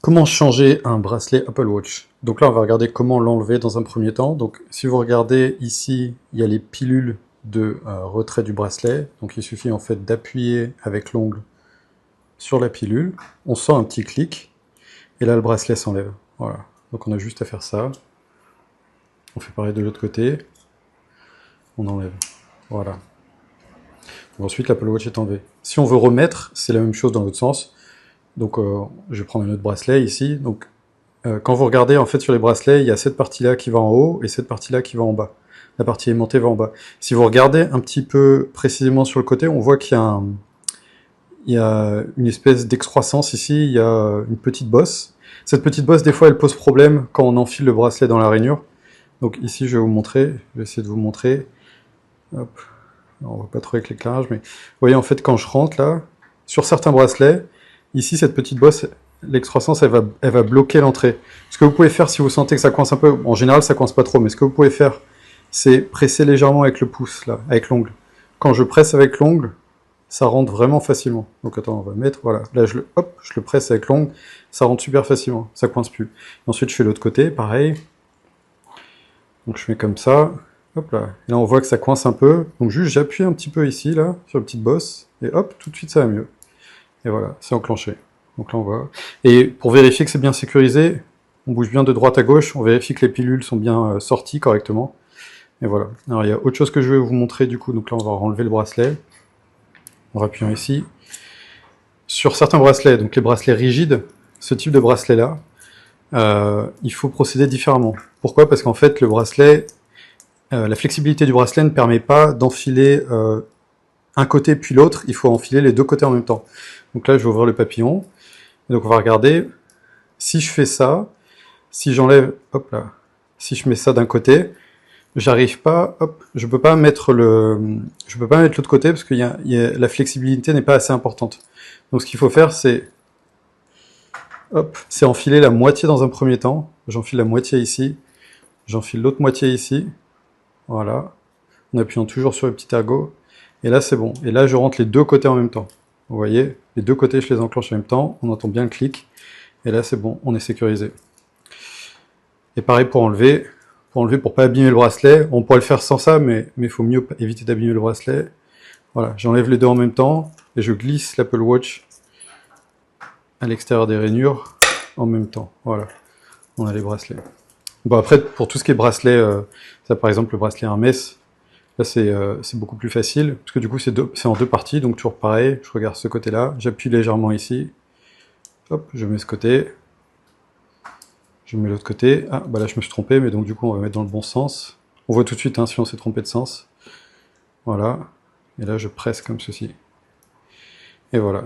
Comment changer un bracelet Apple Watch? Donc là, on va regarder comment l'enlever dans un premier temps. Donc si vous regardez ici, il y a les pilules de retrait du bracelet. Donc il suffit en fait d'appuyer avec l'ongle sur la pilule. On sent un petit clic et là le bracelet s'enlève. Voilà. Donc on a juste à faire ça. On fait pareil de l'autre côté. On enlève. Voilà. Donc ensuite l'Apple Watch est enlevé. Si on veut remettre, c'est la même chose dans l'autre sens. Donc je vais prendre un autre bracelet ici. Donc quand vous regardez en fait sur les bracelets, il y a cette partie-là qui va en haut et cette partie-là qui va en bas. La partie aimantée va en bas. Si vous regardez un petit peu précisément sur le côté, on voit qu'il y a, il y a une espèce d'excroissance ici, il y a une petite bosse. Cette petite bosse, des fois, elle pose problème quand on enfile le bracelet dans la rainure. Donc ici, je vais vous montrer, je vais essayer de vous montrer. Hop. On voit pas trop avec l'éclairage, mais vous voyez en fait quand je rentre là, sur certains bracelets, ici cette petite bosse, l'excroissance elle va bloquer l'entrée. Ce que vous pouvez faire si vous sentez que ça coince un peu, en général ça coince pas trop, mais ce que vous pouvez faire, c'est presser légèrement avec le pouce là, avec l'ongle. Quand je presse avec l'ongle, ça rentre vraiment facilement. Donc attends, on va mettre, voilà, là hop, je le presse avec l'ongle, ça rentre super facilement, ça coince plus. Ensuite je fais l'autre côté, pareil. Donc je mets comme ça. Hop là, et là on voit que ça coince un peu, donc juste j'appuie un petit peu ici, là, sur la petite bosse, et hop, tout de suite ça va mieux. Et voilà, c'est enclenché. Donc là on voit. Et pour vérifier que c'est bien sécurisé, on bouge bien de droite à gauche, on vérifie que les pilules sont bien sorties correctement. Et voilà. Alors il y a autre chose que je vais vous montrer du coup, donc là on va enlever le bracelet, en appuyant ici. Sur certains bracelets, donc les bracelets rigides, ce type de bracelet là, il faut procéder différemment. Pourquoi? Parce qu'en fait le bracelet, la flexibilité du bracelet ne permet pas d'enfiler un côté puis l'autre, il faut enfiler les deux côtés en même temps. Donc là, je vais ouvrir le papillon. Et donc on va regarder, si je fais ça, si j'enlève, hop là, si je mets ça d'un côté, j'arrive pas, hop, je peux pas mettre l'autre côté parce que la flexibilité n'est pas assez importante. Donc ce qu'il faut faire, c'est, hop, c'est enfiler la moitié dans un premier temps. J'enfile la moitié ici, j'enfile l'autre moitié ici. Voilà, en appuyant toujours sur le petit ergot, et là c'est bon. Et là je rentre les deux côtés en même temps. Vous voyez, les deux côtés je les enclenche en même temps, on entend bien le clic, et là c'est bon, on est sécurisé. Et pareil pour enlever, pour pas abîmer le bracelet, on pourrait le faire sans ça, mais il faut mieux éviter d'abîmer le bracelet. Voilà, j'enlève les deux en même temps, et je glisse l'Apple Watch à l'extérieur des rainures en même temps. Voilà, on a les bracelets. Bon après, pour tout ce qui est bracelet, ça par exemple le bracelet Hermès, là c'est beaucoup plus facile, parce que du coup c'est en deux parties, donc toujours pareil, je regarde ce côté-là, j'appuie légèrement ici, hop, je mets ce côté, je mets l'autre côté, ah bah là je me suis trompé, mais donc du coup on va mettre dans le bon sens, on voit tout de suite hein, si on s'est trompé de sens, voilà, et là je presse comme ceci, et voilà.